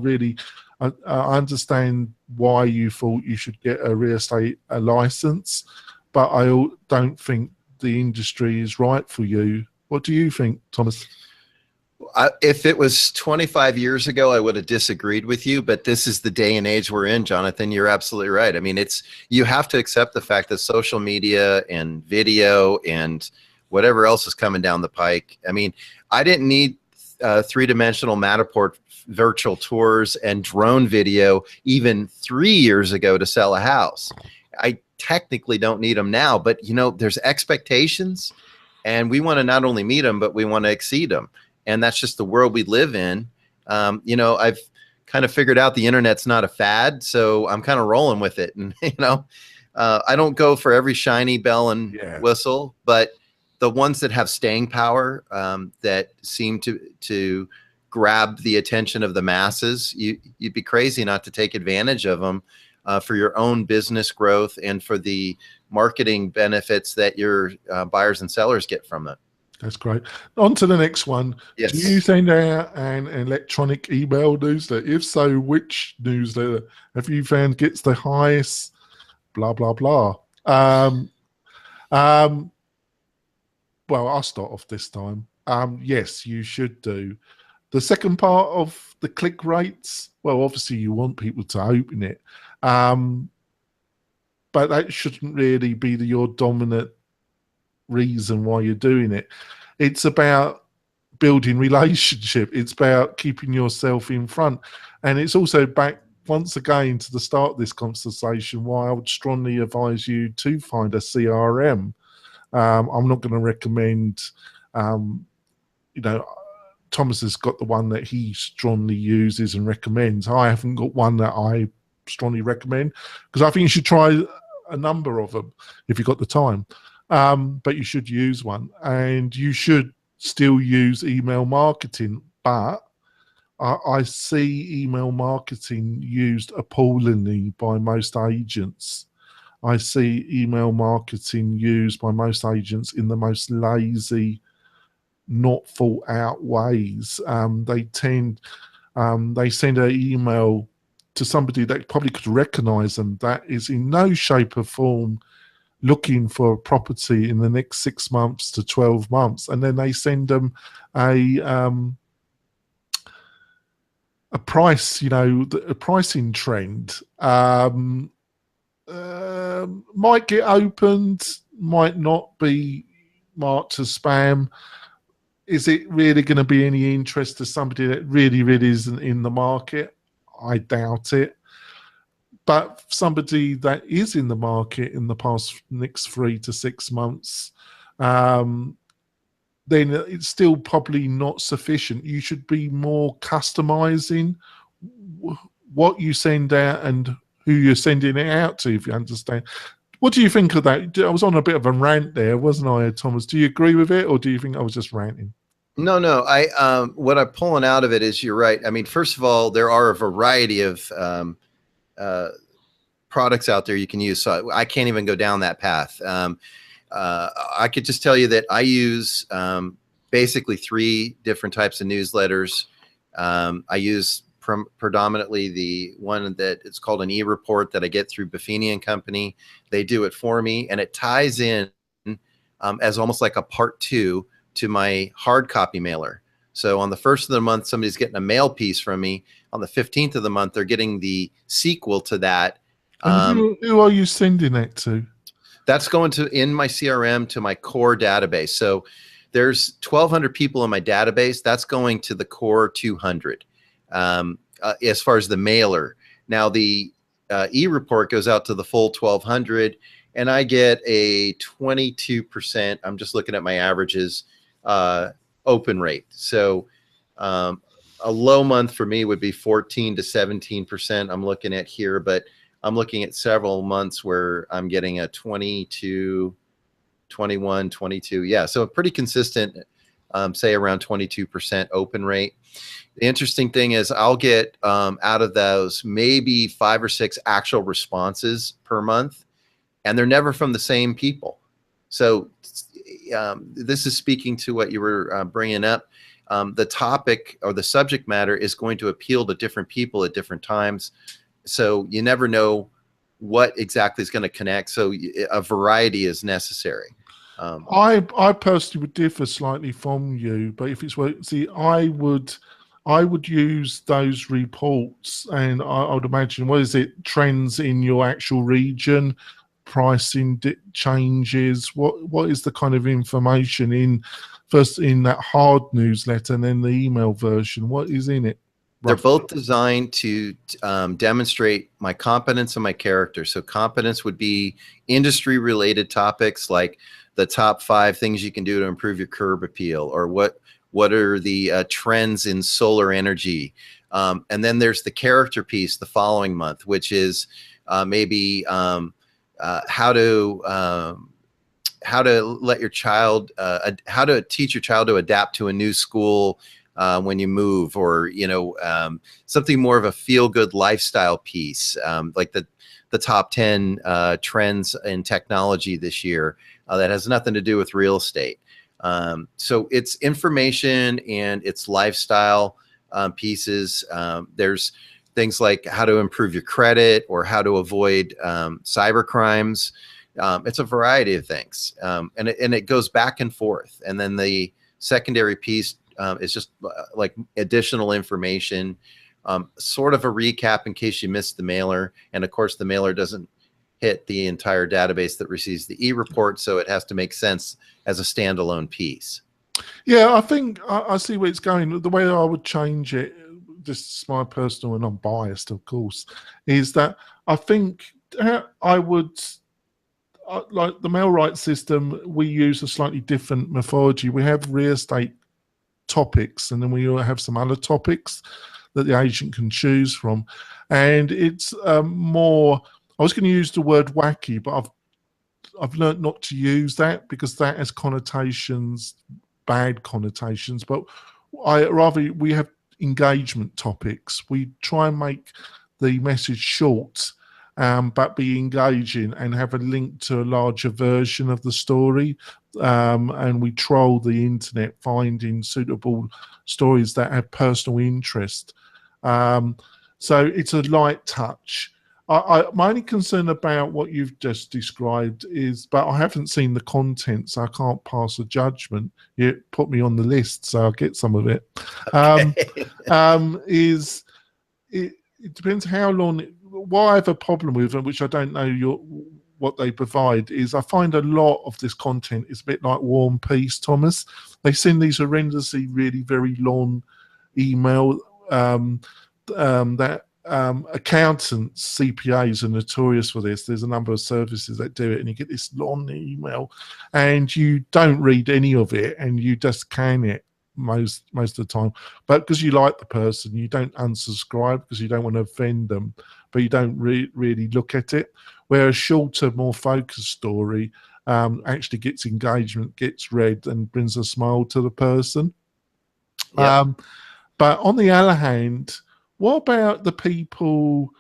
understand why you thought you should get a real estate license, but I don't think the industry is right for you. What do you think, Thomas? If it was 25 years ago, I would have disagreed with you, but this is the day and age we're in, Jonathan. You're absolutely right. I mean, you have to accept the fact that social media and video and whatever else is coming down the pike. I mean, I didn't need three-dimensional Matterport virtual tours and drone video even 3 years ago to sell a house. I technically don't need them now, but you know, there's expectations, and we want to not only meet them, but we want to exceed them. And that's just the world we live in. You know, I've kind of figured out the internet's not a fad, so I'm kind of rolling with it. And, you know, I don't go for every shiny bell and whistle, but the ones that have staying power, that seem to grab the attention of the masses, you'd be crazy not to take advantage of them for your own business growth and for the marketing benefits that your buyers and sellers get from it. That's great. On to the next one. Yes. Do you send out an electronic email newsletter? If so, which newsletter have you found gets the highest blah, blah, blah? Well, I'll start off this time. Yes, you should do. The second part of the click rates, well, obviously you want people to open it. But that shouldn't really be your dominant reason why you're doing it. It's about building relationship. It's about keeping yourself in front. And it's also back once again to the start of this conversation why I would strongly advise you to find a CRM. I'm not going to recommend, you know, Thomas has got the one that he strongly uses and recommends. I haven't got one that I strongly recommend because I think you should try a number of them if you've got the time. But you should use one, and you should still use email marketing. But I see email marketing used appallingly by most agents. I see email marketing used by most agents in the most lazy, not thought out ways. They send an email to somebody that probably could recognize them that is in no shape or form looking for a property in the next 6 months to 12 months. And then they send them a price, you know, a pricing trend. Might get opened, might not be marked as spam. Is it really going to be any interest to somebody that really, really isn't in the market? I doubt it. but somebody that is in the market in the past next 3 to 6 months, then it's still probably not sufficient. You should be more customizing what you send out and who you're sending it out to, if you understand. What do you think of that? I was on a bit of a rant there, wasn't I, Thomas? Do you agree with it, or do you think I was just ranting? No. What I'm pulling out of it is you're right. I mean, first of all, there are a variety of products out there you can use. So I can't even go down that path. I could just tell you that I use basically 3 different types of newsletters. I use predominantly the one that it's called an e-report that I get through Buffini and Company. They do it for me, and it ties in as almost like a part 2 to my hard copy mailer. So on the 1st of the month, somebody's getting a mail piece from me. On the 15th of the month, they're getting the sequel to that. Who are you sending it to? That's going to in my CRM to my core database. So there's 1,200 people in my database. That's going to the core 200 as far as the mailer. Now the e-report goes out to the full 1,200, and I get a 22%. I'm just looking at my averages open rate. So a low month for me would be 14 to 17%. I'm looking at here, but I'm looking at several months where I'm getting a 22, 21, 22. Yeah, so a pretty consistent, say around 22% open rate. The interesting thing is I'll get out of those maybe 5 or 6 actual responses per month, and they're never from the same people. So this is speaking to what you were bringing up. The topic or the subject matter is going to appeal to different people at different times. So you never know what exactly is going to connect. So a variety is necessary. I personally would differ slightly from you, but if it's see, I would use those reports, and I would imagine, what is it, trends in your actual region, pricing changes. What is the kind of information in first in that hard newsletter and then the email version? What is in it? They're both designed to demonstrate my competence and my character. So competence would be industry related topics like the top 5 things you can do to improve your curb appeal, or what are the trends in solar energy. And then there's the character piece the following month, which is maybe how to let your child, how to teach your child to adapt to a new school when you move, or something more of a feel-good lifestyle piece, like the top 10 trends in technology this year that has nothing to do with real estate. So it's information and it's lifestyle pieces. There's things like how to improve your credit or how to avoid cyber crimes. It's a variety of things, and it goes back and forth. And then the secondary piece is just like additional information, sort of a recap in case you missed the mailer. And of course, the mailer doesn't hit the entire database that receives the e-report, so it has to make sense as a standalone piece. Yeah, I think I see where it's going. The way I would change it, just my personal, and I'm biased, of course, is that I think I would, like the MailRite system, we use a slightly different methodology. We have real estate topics, and then we have some other topics that the agent can choose from. And it's more, I was going to use the word wacky, but I've learned not to use that because that has connotations, bad connotations. But we have engagement topics. We try and make the message short, but be engaging and have a link to a larger version of the story. And we troll the internet finding suitable stories that have personal interest. So it's a light touch. My only concern about what you've just described is, but I haven't seen the content, so I can't pass a judgment. You put me on the list, so I'll get some of it. Is it depends how long. What I have a problem with, and which I don't know what they provide, is I find a lot of this content is a bit like War and Peace, Thomas. They send these horrendously, really very long email that accountants, CPAs are notorious for this. There's a number of services that do it, and you get this long email, and you don't read any of it, and you just can it most of the time. But because you like the person, you don't unsubscribe because you don't want to offend them, but you don't really look at it. Where a shorter, more focused story actually gets engagement, gets read, and brings a smile to the person. Yep. But on the other hand, what about the people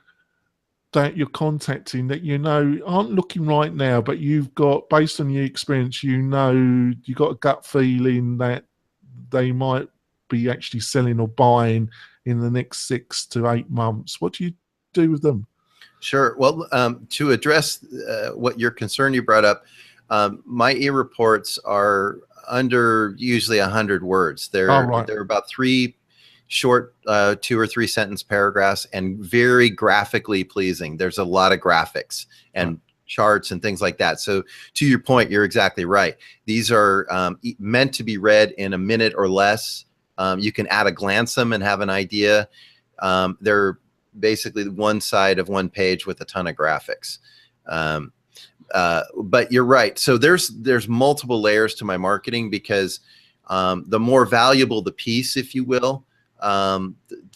that you're contacting that you know aren't looking right now, but you've got, based on your experience, you know, you got a gut feeling that they might be actually selling or buying in the next 6 to 8 months? What do you do with them? Sure. Well, to address what your concern you brought up, my e-reports are under usually 100 words. They're about 3 short 2 or 3 sentence paragraphs and very graphically pleasing. There's a lot of graphics and charts and things like that. So to your point, you're exactly right. These are meant to be read in a minute or less. You can at a glance them and have an idea. They're basically one side of one page with a ton of graphics. But you're right. So there's multiple layers to my marketing, because the more valuable the piece, if you will,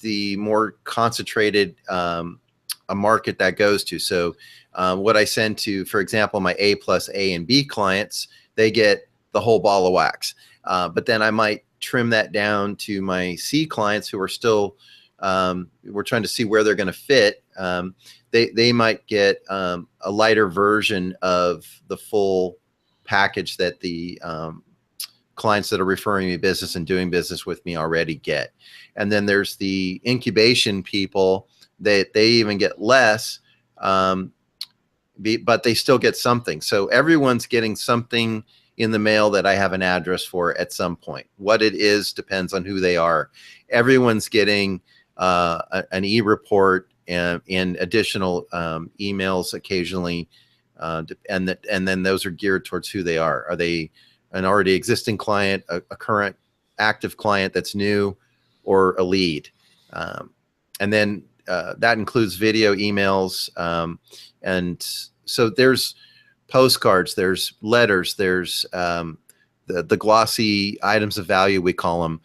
the more concentrated a market that goes to. So what I send to, for example, my A+ A and B clients, they get the whole ball of wax. But then I might trim that down to my C clients who are still, we're trying to see where they're going to fit. They might get a lighter version of the full package that the clients that are referring me business and doing business with me already get. And then there's the incubation people that they even get less, but they still get something. So everyone's getting something in the mail that I have an address for at some point. What it is depends on who they are. Everyone's getting an e-report and additional emails occasionally, and then those are geared towards who they are. Are they an already existing client, a current active client that's new, or a lead? And then that includes video, emails, and so there's postcards, there's letters, there's the glossy items of value, we call them.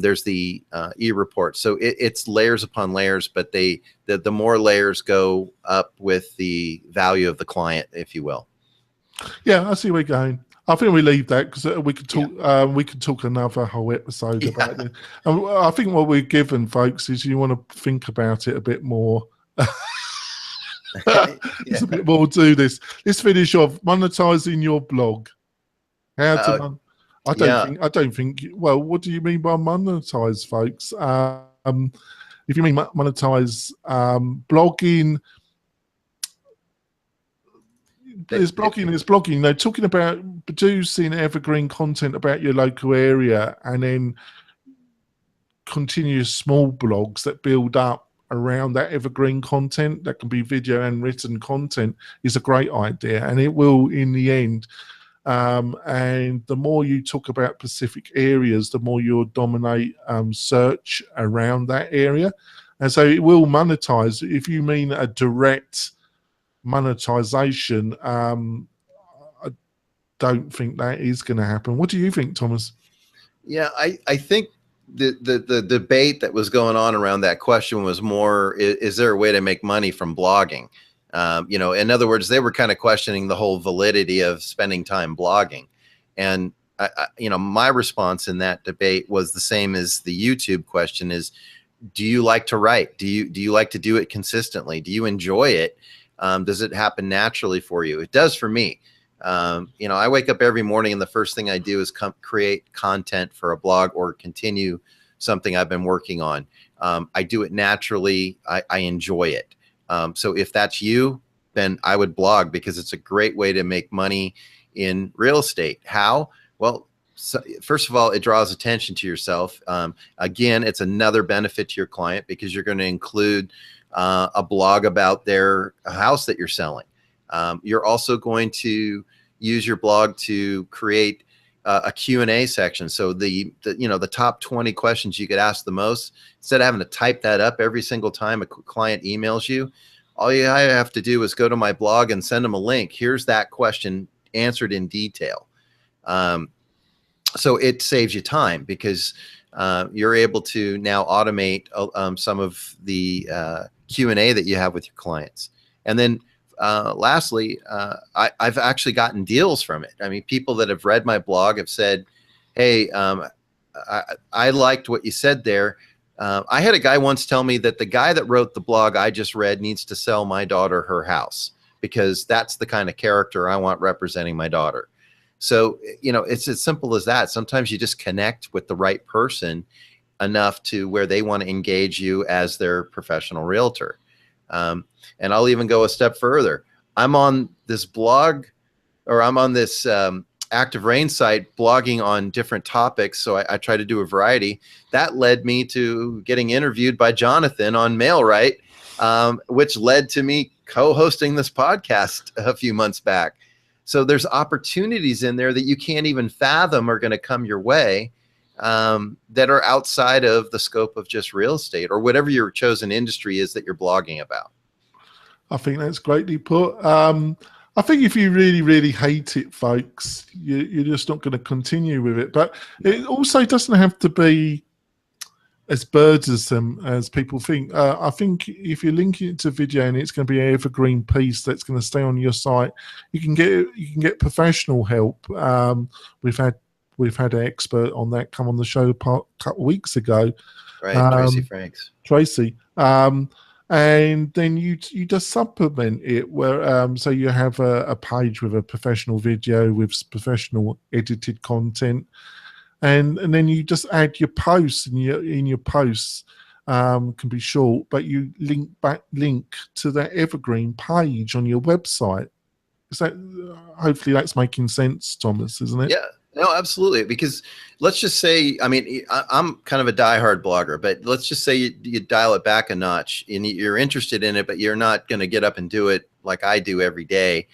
There's the e-report. So it's layers upon layers, but the more layers go up with the value of the client, if you will. Yeah, I see where you're going. I think we leave that because we could talk. We could talk another whole episode about it. And I think what we're given, folks, is you want to think about it a bit more. It's a bit more. Do this. Let's finish off monetizing your blog. How to? I don't think. Well, what do you mean by monetize, folks? If you mean monetize blogging. There's blogging. They're talking about producing evergreen content about your local area, and then continuous small blogs that build up around that evergreen content. That can be video and written content. Is a great idea, and it will, in the end. And the more you talk about specific areas, the more you'll dominate search around that area, and so it will monetize. If you mean a direct monetization, I don't think that is going to happen. What do you think, Thomas? Yeah, I think the debate that was going on around that question was more, is there a way to make money from blogging? You know, in other words, they were kind of questioning the whole validity of spending time blogging. And you know, my response in that debate was the same as the YouTube question: is, do you like to write? Do you like to do it consistently? Do you enjoy it? Does it happen naturally for you? It does for me. You know, I wake up every morning and the first thing I do is create content for a blog or continue something I've been working on. I do it naturally. I enjoy it. So if that's you, then I would blog, because it's a great way to make money in real estate. How? Well, so first of all, it draws attention to yourself. Again, it's another benefit to your client, because you're going to include a blog about their house that you're selling. You're also going to use your blog to create a Q&A section. So the top 20 questions you could ask the most, instead of having to type that up every single time a client emails you, all you have to do is go to my blog and send them a link. Here's that question answered in detail. So it saves you time because you're able to now automate some of the Q&A that you have with your clients. And then lastly, I've actually gotten deals from it. I mean, people that have read my blog have said, hey, I liked what you said there. I had a guy once tell me that the guy that wrote the blog I just read needs to sell my daughter her house because that's the kind of character I want representing my daughter. So, it's as simple as that. Sometimes you just connect with the right person enough to where they want to engage you as their professional realtor. And I'll even go a step further. I'm on this blog, or I'm on this Active Rain site blogging on different topics. So I try to do a variety. That led me to getting interviewed by Jonathan on MailRight, which led to me co-hosting this podcast a few months back. So there's opportunities in there that you can't even fathom are going to come your way that are outside of the scope of just real estate or whatever your chosen industry is that you're blogging about. I think that's greatly put. I think if you really, really hate it, folks, you're just not going to continue with it. But it also doesn't have to be as burdensome as people think. I think if you're linking it to video and it's going to be an evergreen piece that's going to stay on your site, you can get professional help. We've had an expert on that come on the show a couple of weeks ago. Right, Tracy Franks. Tracy. And then you just supplement it where so you have a page with a professional video with professional edited content. And then you just add your posts, and in your posts can be short, but you link to that evergreen page on your website. Is that hopefully that's making sense, Thomas, isn't it? Yeah, no, absolutely. Because let's just say, I mean, I'm kind of a diehard blogger, but let's just say you dial it back a notch and you're interested in it, but you're not going to get up and do it like I do every day.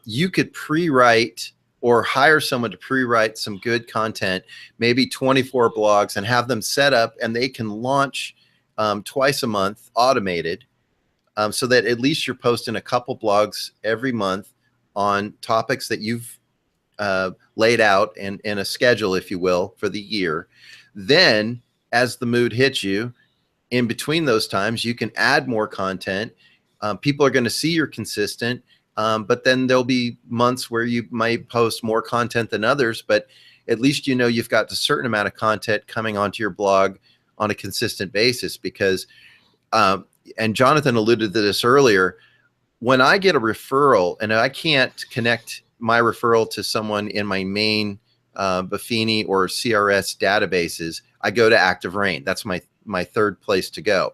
You could pre-write or hire someone to pre-write some good content, maybe 24 blogs, and have them set up and they can launch twice a month automated so that at least you're posting a couple blogs every month on topics that you've laid out in a schedule, if you will, for the year. Then as the mood hits you, in between those times, you can add more content. People are going to see you're consistent. But then there'll be months where you might post more content than others, but at least you've got a certain amount of content coming onto your blog on a consistent basis because, and Jonathan alluded to this earlier, when I get a referral and I can't connect my referral to someone in my main Buffini or CRS databases, I go to Active Rain. That's my third place to go.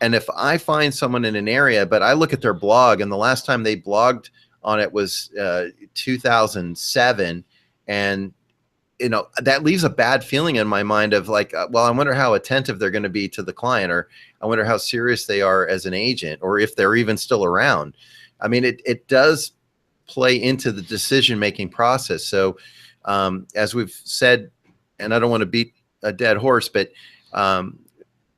And if I find someone in an area, but I look at their blog and the last time they blogged on it was 2007. And, that leaves a bad feeling in my mind of like, well, I wonder how attentive they're going to be to the client, or I wonder how serious they are as an agent, or if they're even still around. I mean, it does play into the decision-making process. So as we've said, and I don't want to beat a dead horse, but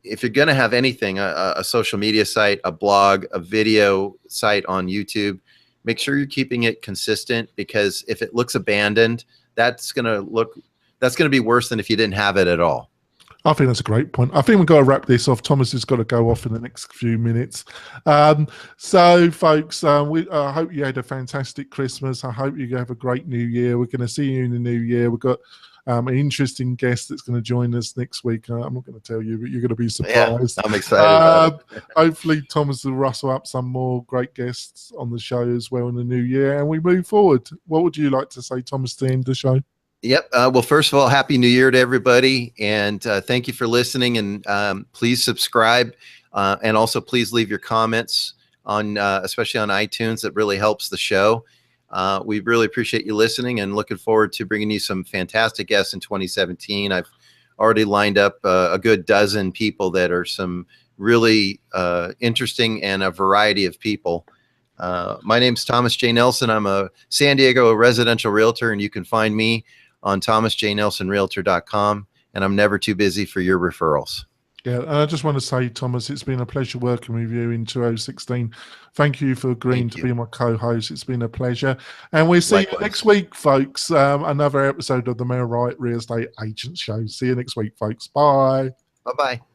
if you're going to have anything, a social media site, a blog, a video site on YouTube, make sure you're keeping it consistent, because if it looks abandoned, that's going to be worse than if you didn't have it at all. I think that's a great point. I think we've got to wrap this off. Thomas has got to go off in the next few minutes. So, folks, I hope you had a fantastic Christmas. I hope you have a great New Year. We're going to see you in the New Year. We've got an interesting guest that's going to join us next week. I'm not going to tell you, but you're going to be surprised. Yeah, I'm excited about it. Hopefully, Thomas will rustle up some more great guests on the show as well in the New Year, and we move forward. What would you like to say, Thomas, to end the show? Yep. Well, first of all, Happy New Year to everybody. And thank you for listening. And please subscribe. And also, please leave your comments on, especially on iTunes. That really helps the show. We really appreciate you listening and looking forward to bringing you some fantastic guests in 2017. I've already lined up a good dozen people that are some really interesting and a variety of people. My name's Thomas J. Nelson. I'm a San Diego residential realtor, and you can find me on thomasjnelsonrealtor.com, and I'm never too busy for your referrals. Yeah, and I just want to say, Thomas, it's been a pleasure working with you in 2016. Thank you for agreeing to be my co-host. It's been a pleasure. And we'll see you next week, folks. Another episode of the Mail Right Real Estate Agent Show. See you next week, folks. Bye. Bye-bye.